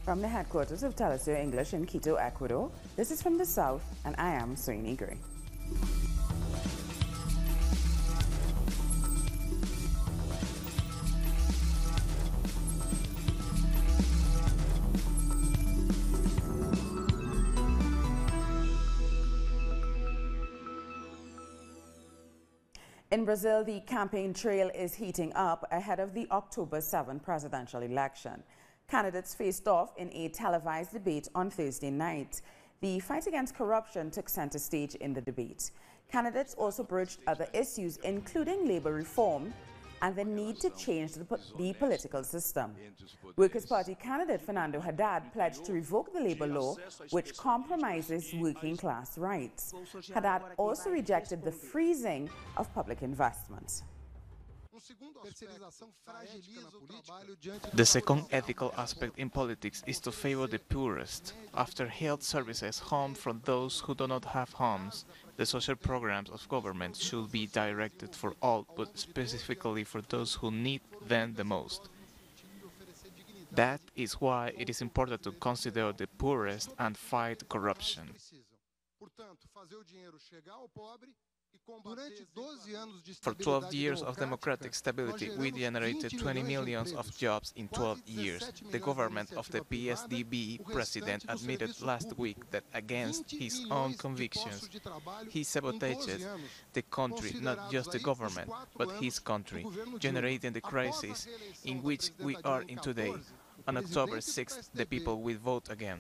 From the headquarters of Televisa English in Quito, Ecuador, this is From the South, and I am Soini Gray. In Brazil, the campaign trail is heating up ahead of the October 7 presidential election. Candidates faced off in a televised debate on Thursday night. The fight against corruption took center stage in the debate. Candidates also broached other issues, including labor reform and the need to change the political system. Workers' Party candidate Fernando Haddad pledged to revoke the labor law, which compromises working class rights. Haddad also rejected the freezing of public investments. The second ethical aspect in politics is to favor the poorest. After health services home from those who do not have homes, the social programs of government should be directed for all, but specifically for those who need them the most. That is why it is important to consider the poorest and fight corruption. For 12 years of democratic stability, we generated 20 million of jobs in 12 years. The government of the PSDB president admitted last week that against his own convictions, he sabotaged the country, not just the government, but his country, generating the crisis in which we are in today. On October 6th, the people will vote again.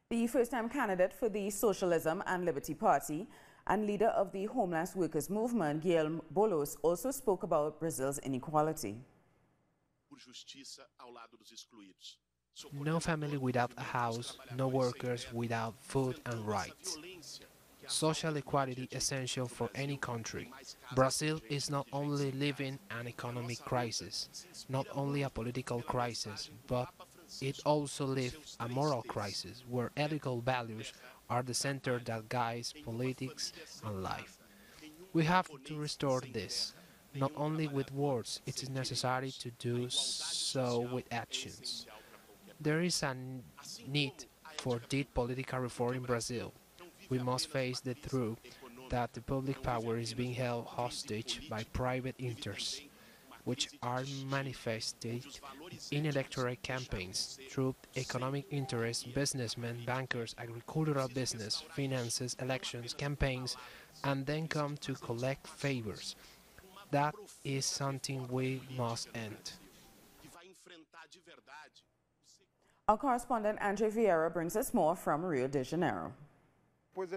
The first-time candidate for the Socialism and Liberty Party and leader of the homeless workers movement, Guilherme Bolos, also spoke about Brazil's inequality. No family without a house, no workers without food and rights. Social equality essential for any country. Brazil is not only living an economic crisis, not only a political crisis, but it also lives a moral crisis where ethical values are the center that guides politics and life. We have to restore this, not only with words, it is necessary to do so with actions. There is a need for deep political reform in Brazil. We must face the truth that the public power is being held hostage by private interests, which are manifested in electoral campaigns through economic interests, businessmen, bankers, agricultural business, finances, elections, campaigns, and then come to collect favors. That is something we must end. Our correspondent Andre Vieira brings us more from Rio de Janeiro. With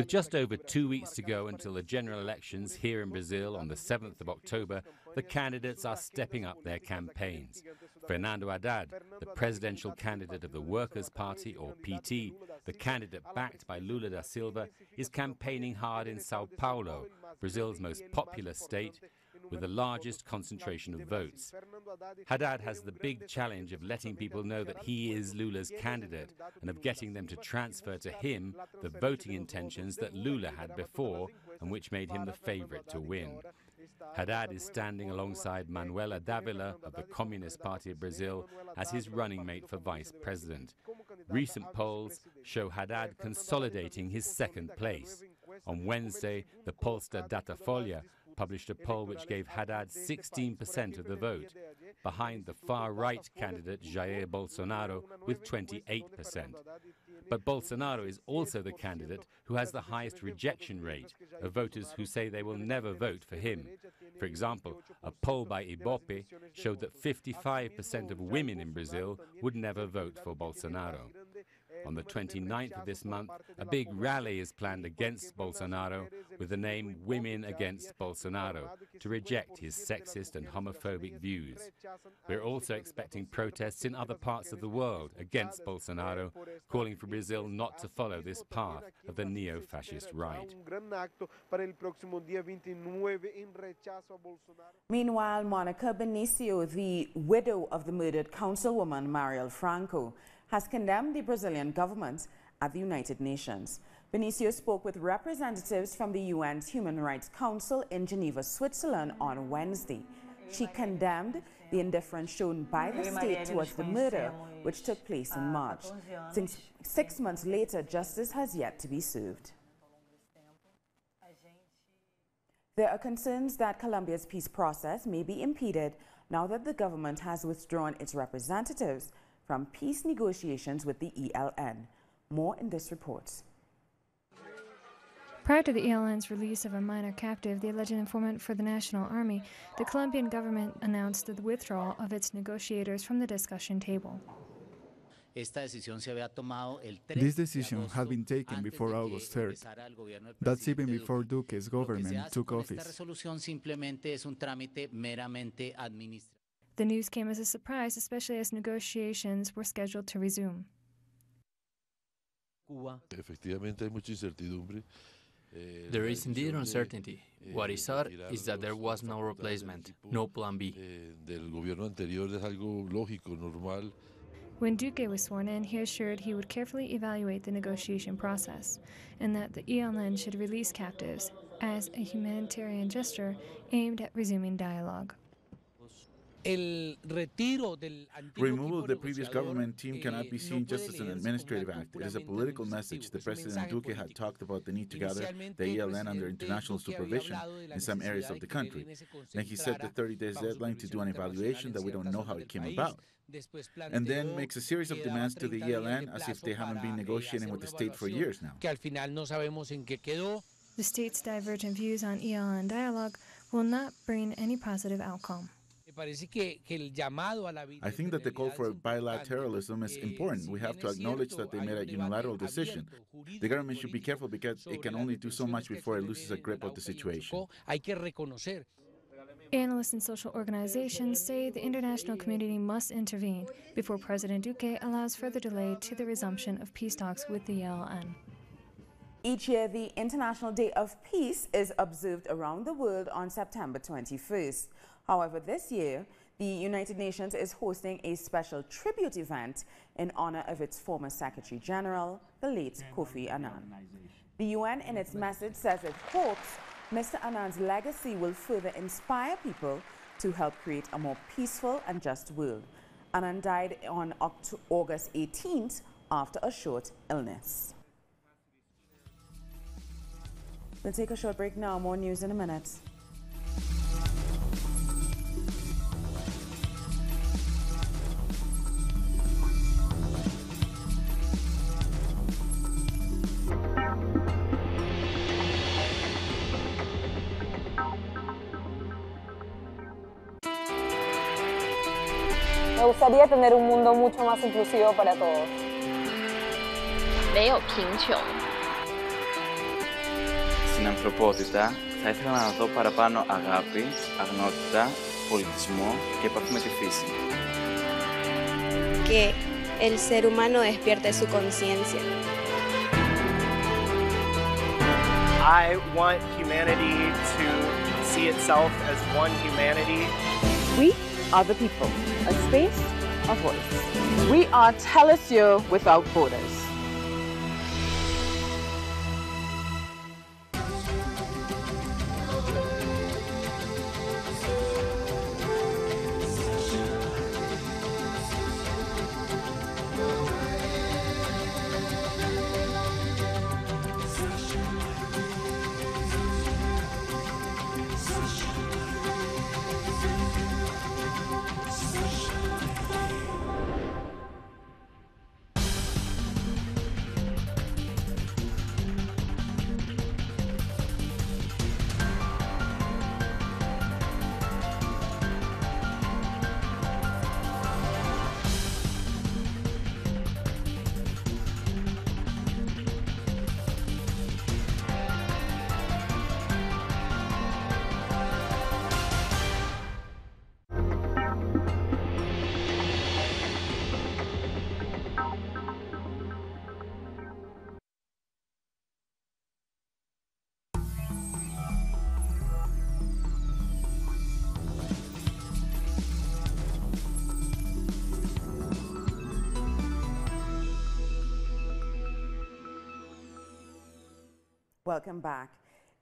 just over 2 weeks to go until the general elections here in Brazil on the 7th of October, the candidates are stepping up their campaigns. Fernando Haddad, the presidential candidate of the Workers' Party, or PT, the candidate backed by Lula da Silva, is campaigning hard in Sao Paulo, Brazil's most populous state, with the largest concentration of votes. Haddad has the big challenge of letting people know that he is Lula's candidate and of getting them to transfer to him the voting intentions that Lula had before and which made him the favorite to win. Haddad is standing alongside Manuela Dávila of the Communist Party of Brazil as his running mate for vice president. Recent polls show Haddad consolidating his second place. On Wednesday, the pollster Datafolha published a poll which gave Haddad 16% of the vote, behind the far-right candidate Jair Bolsonaro with 28%. But Bolsonaro is also the candidate who has the highest rejection rate of voters who say they will never vote for him. For example, a poll by Ibope showed that 55% of women in Brazil would never vote for Bolsonaro. On the 29th of this month, a big rally is planned against Bolsonaro with the name Women Against Bolsonaro to reject his sexist and homophobic views. We're also expecting protests in other parts of the world against Bolsonaro, calling for Brazil not to follow this path of the neo-fascist right. Meanwhile, Monica Benicio, the widow of the murdered councilwoman Marielle Franco, has condemned the Brazilian government at the United Nations. Benicio spoke with representatives from the UN's Human Rights Council in Geneva, Switzerland on Wednesday. She condemned the indifference shown by the state towards the murder, which took place in March. Since 6 months later, justice has yet to be served. There are concerns that Colombia's peace process may be impeded now that the government has withdrawn its representatives from peace negotiations with the ELN. More in this report. Prior to the ELN's release of a minor captive, the alleged informant for the National Army, the Colombian government announced the withdrawal of its negotiators from the discussion table. This decision had been taken before August 3rd. That's even before Duque's government took office. The news came as a surprise, especially as negotiations were scheduled to resume. There is indeed uncertainty. What is odd is that there was no replacement, no plan B. When Duque was sworn in, he assured he would carefully evaluate the negotiation process and that the ELN should release captives as a humanitarian gesture aimed at resuming dialogue. Removal of the previous government team cannot be seen just as an administrative act. It is a political message. The President Duque had talked about the need to gather the ELN under international supervision in some areas of the country. Then he set the 30 days deadline to do an evaluation that we don't know how it came about. And then makes a series of demands to the ELN as if they haven't been negotiating with the state for years now. The state's divergent views on ELN dialogue will not bring any positive outcome. I think that the call for bilateralism is important. We have to acknowledge that they made a unilateral decision. The government should be careful because it can only do so much before it loses a grip of the situation. Analysts and social organizations say the international community must intervene before President Duque allows further delay to the resumption of peace talks with the ELN. Each year, the International Day of Peace is observed around the world on September 21st. However, this year, the United Nations is hosting a special tribute event in honor of its former Secretary General, the late Kofi Annan. The UN, in its message, says it hopes Mr. Annan's legacy will further inspire people to help create a more peaceful and just world. Annan died on August 18th after a short illness. We'll take a short break now. More news in a minute. Me gustaría tener un mundo mucho más inclusivo para todos. 没有贫穷. Στην ανθρωπότητα θα ήθελα να δω παραπάνω αγάπη, αγνότητα, πολιτισμό και επαφή με τη φύση. Que el ser humano despierte su conciencia. I want humanity to see itself as one humanity. We are the people, a space, a voice. We are Telesur without borders. Welcome back.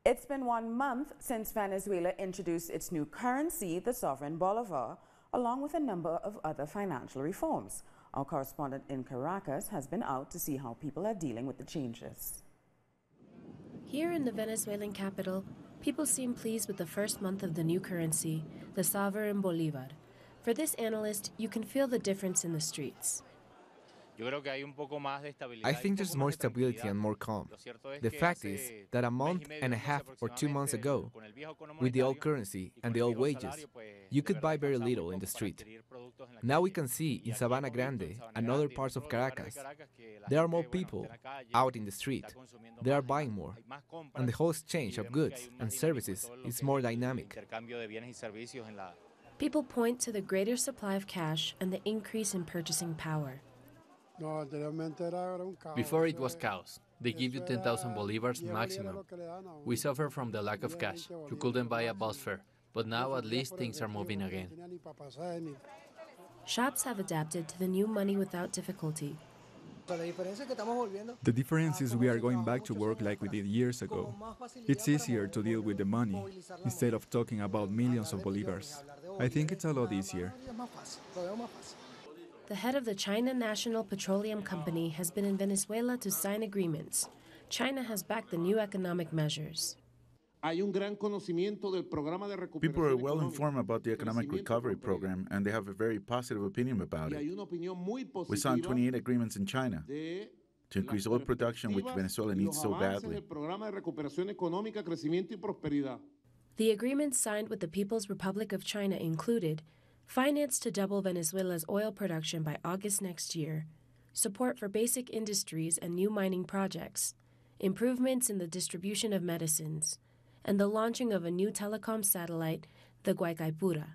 It's been 1 month since Venezuela introduced its new currency, the sovereign bolivar, along with a number of other financial reforms. Our correspondent in Caracas has been out to see how people are dealing with the changes. Here in the Venezuelan capital, people seem pleased with the first month of the new currency, the sovereign bolivar. For this analyst, you can feel the difference in the streets. I think there's more stability and more calm. The fact is that a month and a half or 2 months ago, with the old currency and the old wages, you could buy very little in the street. Now we can see in Sabana Grande and other parts of Caracas, there are more people out in the street. They are buying more, and the whole exchange of goods and services is more dynamic. People point to the greater supply of cash and the increase in purchasing power. Before it was chaos. They give you 10,000 bolivars maximum. We suffer from the lack of cash. You couldn't buy a bus fare, but now at least things are moving again. Shops have adapted to the new money without difficulty. The difference is we are going back to work like we did years ago. It's easier to deal with the money instead of talking about millions of bolivars. I think it's a lot easier. The head of the China National Petroleum Company has been in Venezuela to sign agreements. China has backed the new economic measures. People are well informed about the economic recovery program, and they have a very positive opinion about it. We signed 28 agreements in China to increase oil production, which Venezuela needs so badly. The agreements signed with the People's Republic of China included finance to double Venezuela's oil production by August next year, support for basic industries and new mining projects, improvements in the distribution of medicines, and the launching of a new telecom satellite, the Guaycaipura.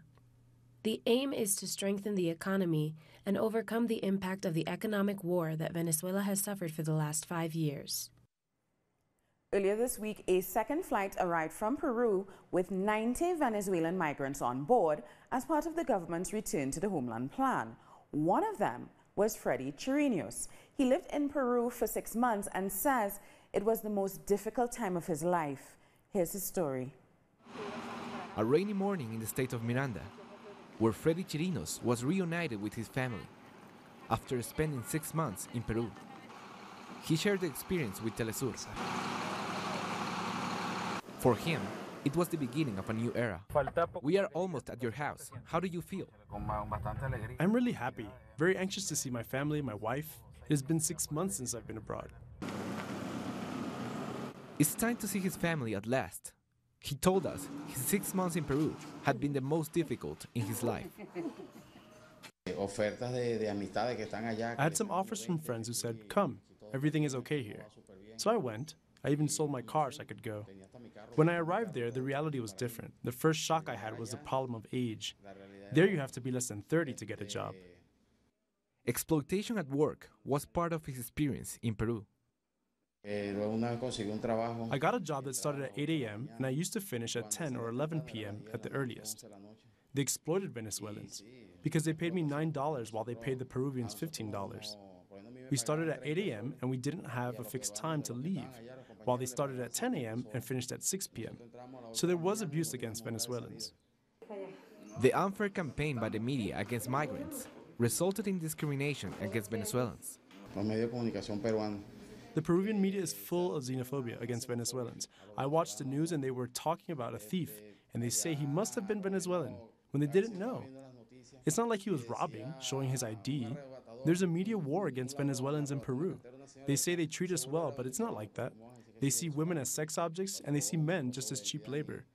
The aim is to strengthen the economy and overcome the impact of the economic war that Venezuela has suffered for the last 5 years. Earlier this week, a second flight arrived from Peru with 90 Venezuelan migrants on board as part of the government's return to the homeland plan. One of them was Freddy Chirinos. He lived in Peru for 6 months and says it was the most difficult time of his life. Here's his story. A rainy morning in the state of Miranda, where Freddy Chirinos was reunited with his family after spending 6 months in Peru. He shared the experience with Telesur. For him, it was the beginning of a new era. We are almost at your house. How do you feel? I'm really happy. Very anxious to see my family, my wife. It has been 6 months since I've been abroad. It's time to see his family at last. He told us his 6 months in Peru had been the most difficult in his life. I had some offers from friends who said, "Come, everything is okay here." So I went. I even sold my car so I could go. When I arrived there, the reality was different. The first shock I had was the problem of age. There you have to be less than 30 to get a job. Exploitation at work was part of his experience in Peru. I got a job that started at 8 a.m. and I used to finish at 10 or 11 p.m. at the earliest. They exploited Venezuelans because they paid me $9 while they paid the Peruvians $15. We started at 8 a.m. and we didn't have a fixed time to leave, while they started at 10 a.m. and finished at 6 p.m. So there was abuse against Venezuelans. The unfair campaign by the media against migrants resulted in discrimination against Venezuelans. The Peruvian media is full of xenophobia against Venezuelans. I watched the news and they were talking about a thief, and they say he must have been Venezuelan, when they didn't know. It's not like he was robbing, showing his ID. There's a media war against Venezuelans in Peru. They say they treat us well, but it's not like that. They see women as sex objects, and they see men just as cheap labor.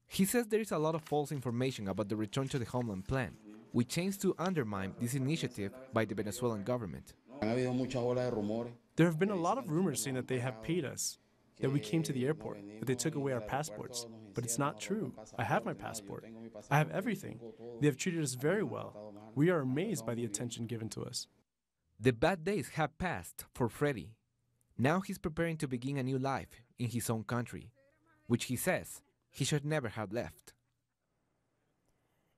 He says there is a lot of false information about the return to the homeland plan, which aims to undermine this initiative by the Venezuelan government. There have been a lot of rumors saying that they have paid us, that we came to the airport, that they took away our passports. But it's not true. I have my passport. I have everything. They have treated us very well. We are amazed by the attention given to us. The bad days have passed for Freddy. Now he's preparing to begin a new life in his own country, which he says he should never have left.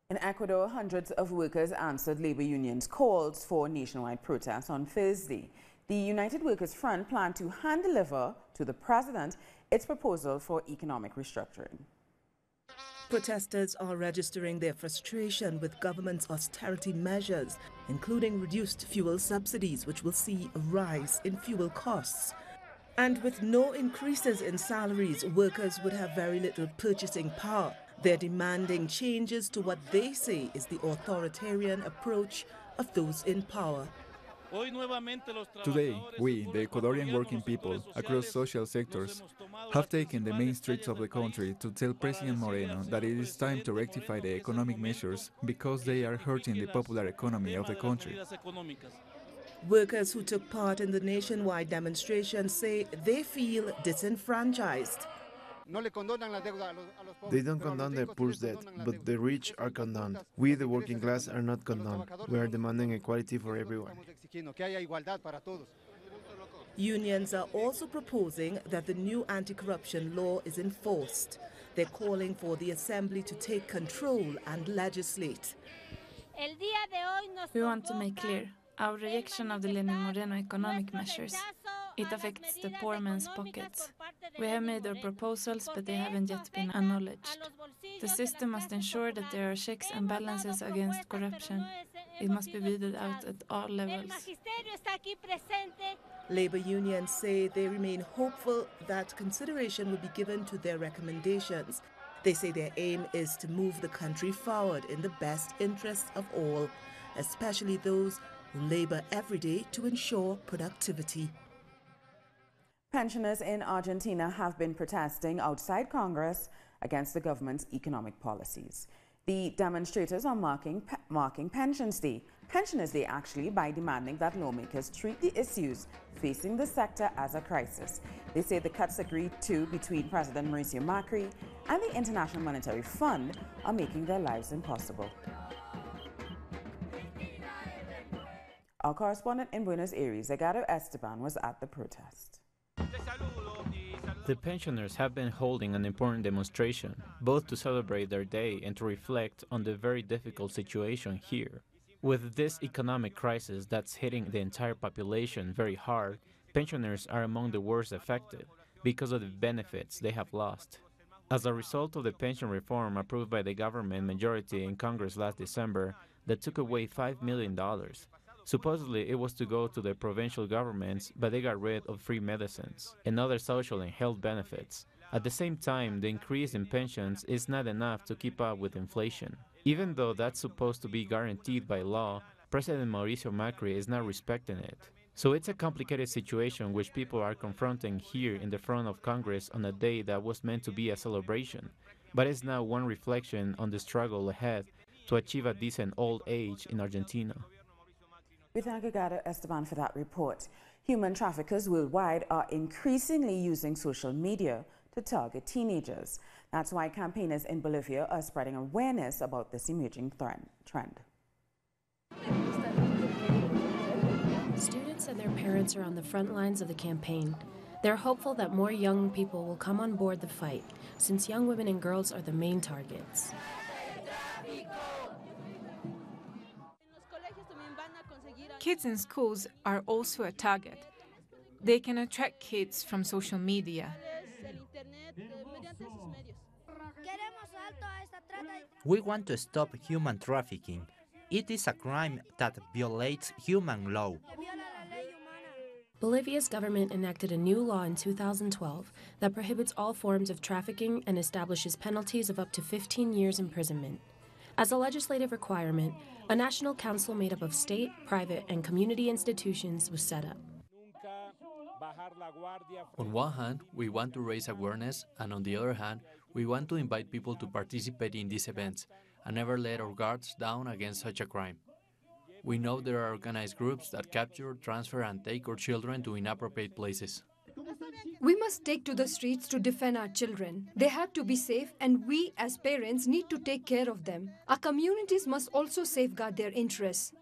In Ecuador, hundreds of workers answered labor unions' calls for nationwide protests on Thursday. The United Workers Front planned to hand-deliver to the president its proposal for economic restructuring. Protesters are registering their frustration with government's austerity measures, including reduced fuel subsidies, which will see a rise in fuel costs. And with no increases in salaries, workers would have very little purchasing power. They're demanding changes to what they say is the authoritarian approach of those in power. Today, we, the Ecuadorian working people, across social sectors, have taken the main streets of the country to tell President Moreno that it is time to rectify the economic measures because they are hurting the popular economy of the country. Workers who took part in the nationwide demonstration say they feel disenfranchised. They don't condone the poor's debt, but the rich are condoned. We, the working class, are not condoned. We are demanding equality for everyone. Unions are also proposing that the new anti-corruption law is enforced. They're calling for the Assembly to take control and legislate. We want to make clear our rejection of the Lenin Moreno economic measures. It affects the poor man's pockets. We have made our proposals, but they haven't yet been acknowledged. The system must ensure that there are checks and balances against corruption. It must be weeded out at all levels. Labor unions say they remain hopeful that consideration will be given to their recommendations. They say their aim is to move the country forward in the best interests of all, especially those who labor every day to ensure productivity. Pensioners in Argentina have been protesting outside Congress against the government's economic policies. The demonstrators are marking Pensioners Day actually by demanding that lawmakers treat the issues facing the sector as a crisis. They say the cuts agreed to between President Mauricio Macri and the International Monetary Fund are making their lives impossible. Our correspondent in Buenos Aires, Edgardo Esteban, was at the protest. The pensioners have been holding an important demonstration, both to celebrate their day and to reflect on the very difficult situation here. With this economic crisis that's hitting the entire population very hard, pensioners are among the worst affected because of the benefits they have lost. As a result of the pension reform approved by the government majority in Congress last December that took away $5 million, supposedly, it was to go to the provincial governments, but they got rid of free medicines and other social and health benefits. At the same time, the increase in pensions is not enough to keep up with inflation. Even though that's supposed to be guaranteed by law, President Mauricio Macri is not respecting it. So it's a complicated situation which people are confronting here in the front of Congress on a day that was meant to be a celebration, but it's now one reflection on the struggle ahead to achieve a decent old age in Argentina. We thank Edgardo Esteban for that report. Human traffickers worldwide are increasingly using social media to target teenagers. That's why campaigners in Bolivia are spreading awareness about this emerging trend. Students and their parents are on the front lines of the campaign. They're hopeful that more young people will come on board the fight, since young women and girls are the main targets. Kids in schools are also a target. They can attract kids from social media. We want to stop human trafficking. It is a crime that violates human law. Bolivia's government enacted a new law in 2012 that prohibits all forms of trafficking and establishes penalties of up to 15 years imprisonment. As a legislative requirement, a national council made up of state, private, and community institutions was set up. On one hand, we want to raise awareness, and on the other hand, we want to invite people to participate in these events and never let our guards down against such a crime. We know there are organized groups that capture, transfer, and take our children to inappropriate places. We must take to the streets to defend our children. They have to be safe, and we as parents need to take care of them. Our communities must also safeguard their interests.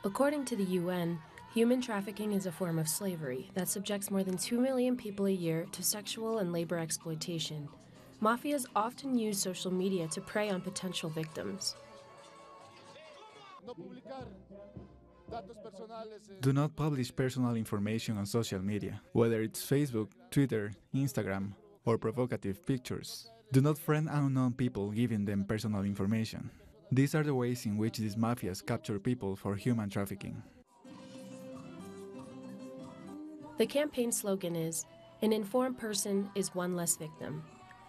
According to the UN, human trafficking is a form of slavery that subjects more than 2 million people a year to sexual and labor exploitation. Mafias often use social media to prey on potential victims. Do not publish personal information on social media, whether it's Facebook, Twitter, Instagram, or provocative pictures. Do not friend unknown people giving them personal information. These are the ways in which these mafias capture people for human trafficking. The campaign slogan is, "An informed person is one less victim."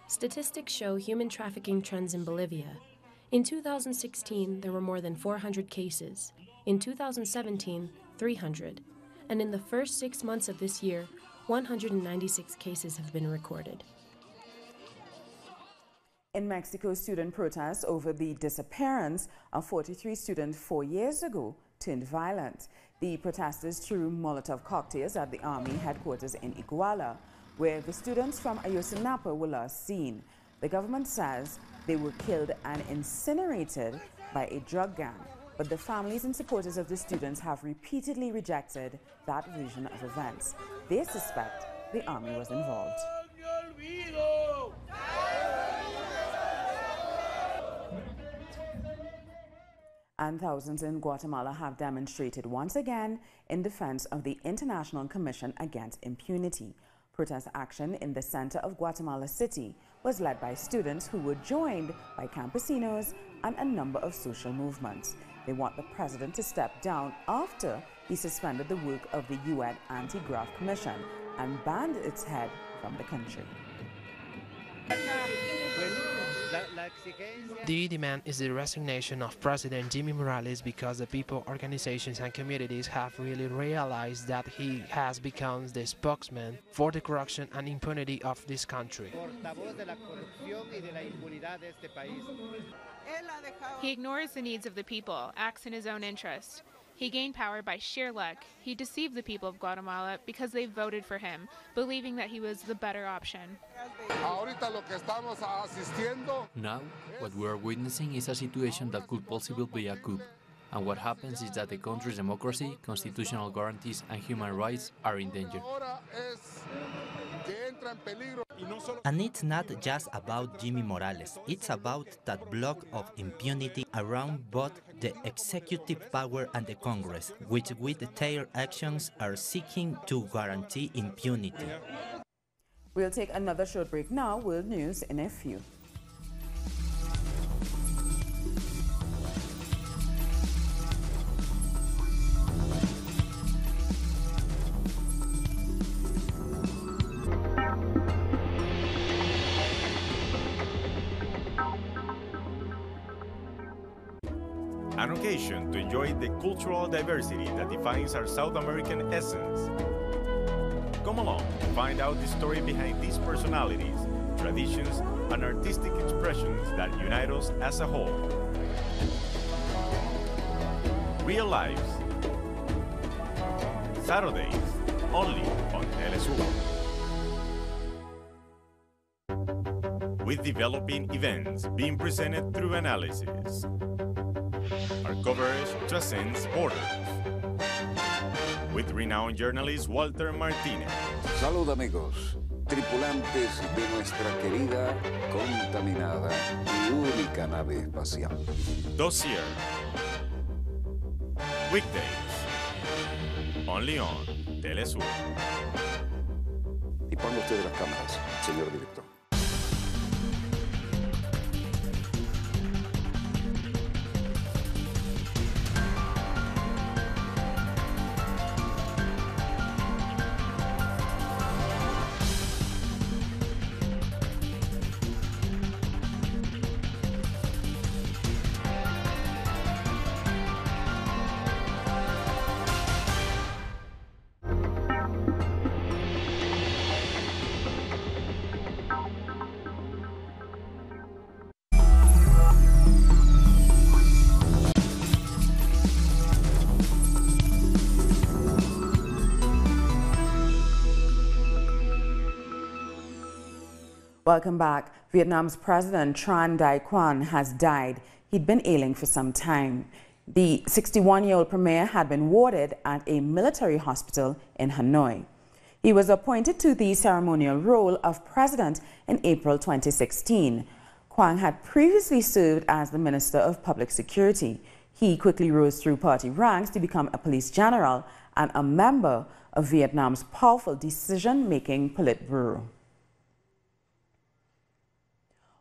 Statistics show human trafficking trends in Bolivia. In 2016, there were more than 400 cases. In 2017, 300. And in the first 6 months of this year, 196 cases have been recorded. In Mexico, student protests over the disappearance of 43 students 4 years ago turned violent. The protesters threw Molotov cocktails at the army headquarters in Iguala, where the students from Ayotzinapa were last seen. The government says they were killed and incinerated by a drug gang, but the families and supporters of the students have repeatedly rejected that version of events. They suspect the army was involved. And thousands in Guatemala have demonstrated once again in defense of the International Commission Against Impunity. Protest action in the center of Guatemala City was led by students who were joined by campesinos and a number of social movements. They want the president to step down after he suspended the work of the UN Anti-Graft Commission and banned its head from the country. The demand is the resignation of President Jimmy Morales because the people, organizations and communities have really realized that he has become the spokesman for the corruption and impunity of this country. He ignores the needs of the people, acts in his own interest. He gained power by sheer luck. He deceived the people of Guatemala because they voted for him, believing that he was the better option. Now, what we are witnessing is a situation that could possibly be a coup. And what happens is that the country's democracy, constitutional guarantees, and human rights are in danger. And it's not just about Jimmy Morales, it's about that block of impunity around both the executive power and the Congress, which with their actions are seeking to guarantee impunity. We'll take another short break now. World news in a few. An occasion to enjoy the cultural diversity that defines our South American essence. Come along to find out the story behind these personalities, traditions, and artistic expressions that unite us as a whole. Real Lives. Saturdays, only on Telesur. With developing events being presented through analysis. Our coverage transcends borders. With renowned journalist Walter Martinez. Salud amigos, tripulantes de nuestra querida, contaminada y única nave espacial. Dossier. Weekdays. Only on Telesur. Y ponga usted las cámaras, señor director. Welcome back. Vietnam's President Tran Dai Quan has died. He'd been ailing for some time. The 61-year-old premier had been warded at a military hospital in Hanoi. He was appointed to the ceremonial role of president in April 2016. Quang had previously served as the Minister of Public Security. He quickly rose through party ranks to become a police general and a member of Vietnam's powerful decision-making Politburo.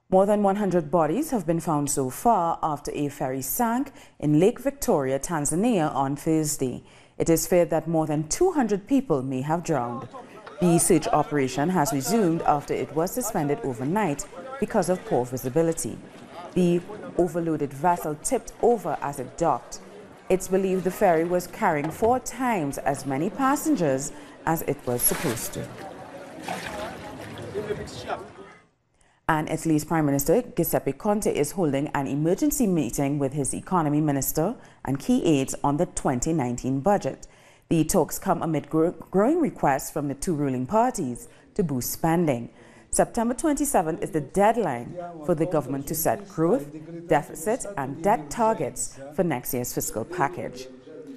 More than 100 bodies have been found so far after a ferry sank in Lake Victoria, Tanzania on Thursday. It is feared that more than 200 people may have drowned. The search operation has resumed after it was suspended overnight because of poor visibility. The overloaded vessel tipped over as it docked. It's believed the ferry was carrying 4 times as many passengers as it was supposed to. And Italy's Prime Minister Giuseppe Conte is holding an emergency meeting with his economy minister and key aides on the 2019 budget. The talks come amid growing requests from the 2 ruling parties to boost spending. September 27 is the deadline for the government to set growth, deficit and debt targets for next year's fiscal package.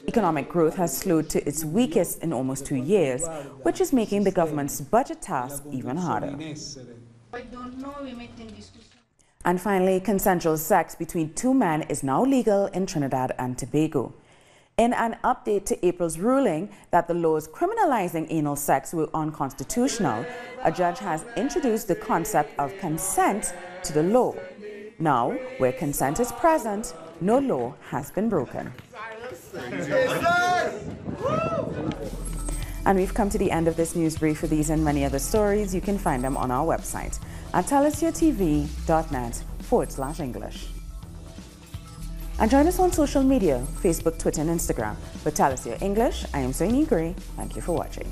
Economic growth has slowed to its weakest in almost 2 years, which is making the government's budget task even harder. And finally, consensual sex between 2 men is now legal in Trinidad and Tobago. In an update to April's ruling that the laws criminalizing anal sex were unconstitutional, a judge has introduced the concept of consent to the law. Now, where consent is present, no law has been broken. And we've come to the end of this news brief. For these and many other stories, you can find them on our website at telesyourtv.net/English. And join us on social media, Facebook, Twitter, and Instagram. For Telesur English, I am Soini Gray. Thank you for watching.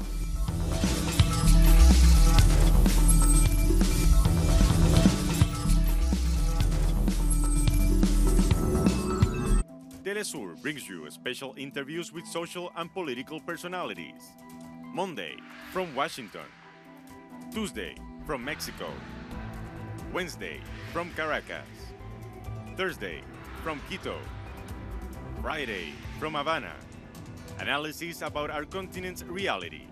Telesur brings you special interviews with social and political personalities. Monday, from Washington. Tuesday, from Mexico. Wednesday, from Caracas. Thursday, from Quito. Friday, from Havana. Analysis about our continent's reality.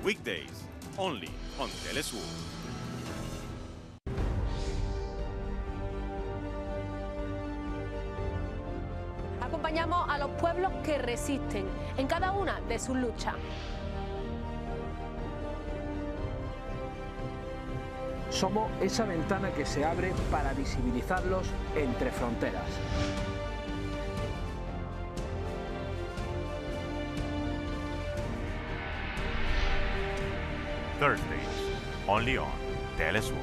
Weekdays, only on Telesur. Acompañamos a los pueblos que resisten en cada una de sus luchas. Somos esa ventana que se abre para visibilizarlos entre fronteras. Thursdays, only on Telesur.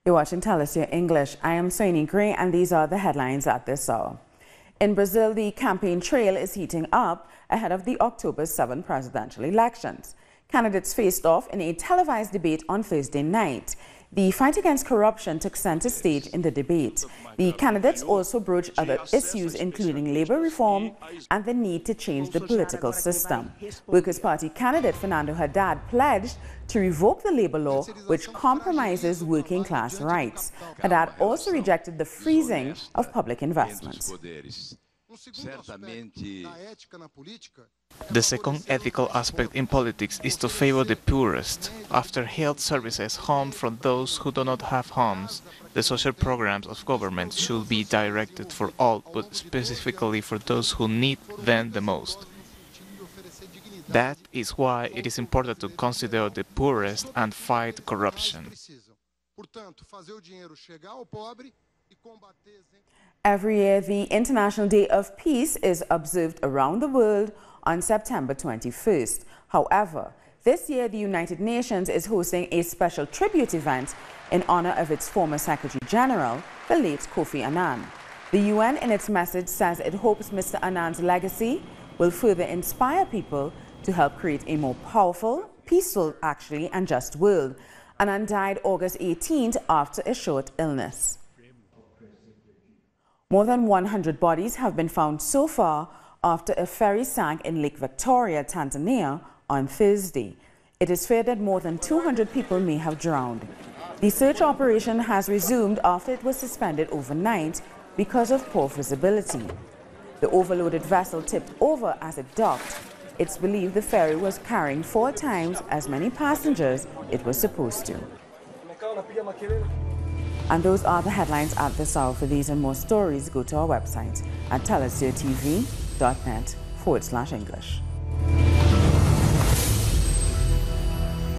You're watching Telesur English. I am Soini Gray, and these are the headlines at this hour. In Brazil, the campaign trail is heating up ahead of the October 7 presidential elections. Candidates faced off in a televised debate on Thursday night. The fight against corruption took center stage in the debate. The candidates also broached other issues, including labor reform and the need to change the political system. Workers' Party candidate Fernando Haddad pledged to revoke the labor law, which compromises working-class rights. Haddad also rejected the freezing of public investments. The second ethical aspect in politics is to favor the poorest. After health services home from those who do not have homes, the social programs of government should be directed for all, but specifically for those who need them the most. That is why it is important to consider the poorest and fight corruption. Every year, the International Day of Peace is observed around the world on September 21st. However, this year the United Nations is hosting a special tribute event in honor of its former Secretary General, the late Kofi Annan. The UN in its message says it hopes Mr. Annan's legacy will further inspire people to help create a more powerful, peaceful, and just world. Annan died August 18th after a short illness. More than 100 bodies have been found so far after a ferry sank in Lake Victoria, Tanzania on Thursday. It is feared that more than 200 people may have drowned. The search operation has resumed after it was suspended overnight because of poor visibility. The overloaded vessel tipped over as it docked. It's believed the ferry was carrying 4 times as many passengers it was supposed to. And those are the headlines at this hour. For these and more stories, go to our website at televisedtv.net/English.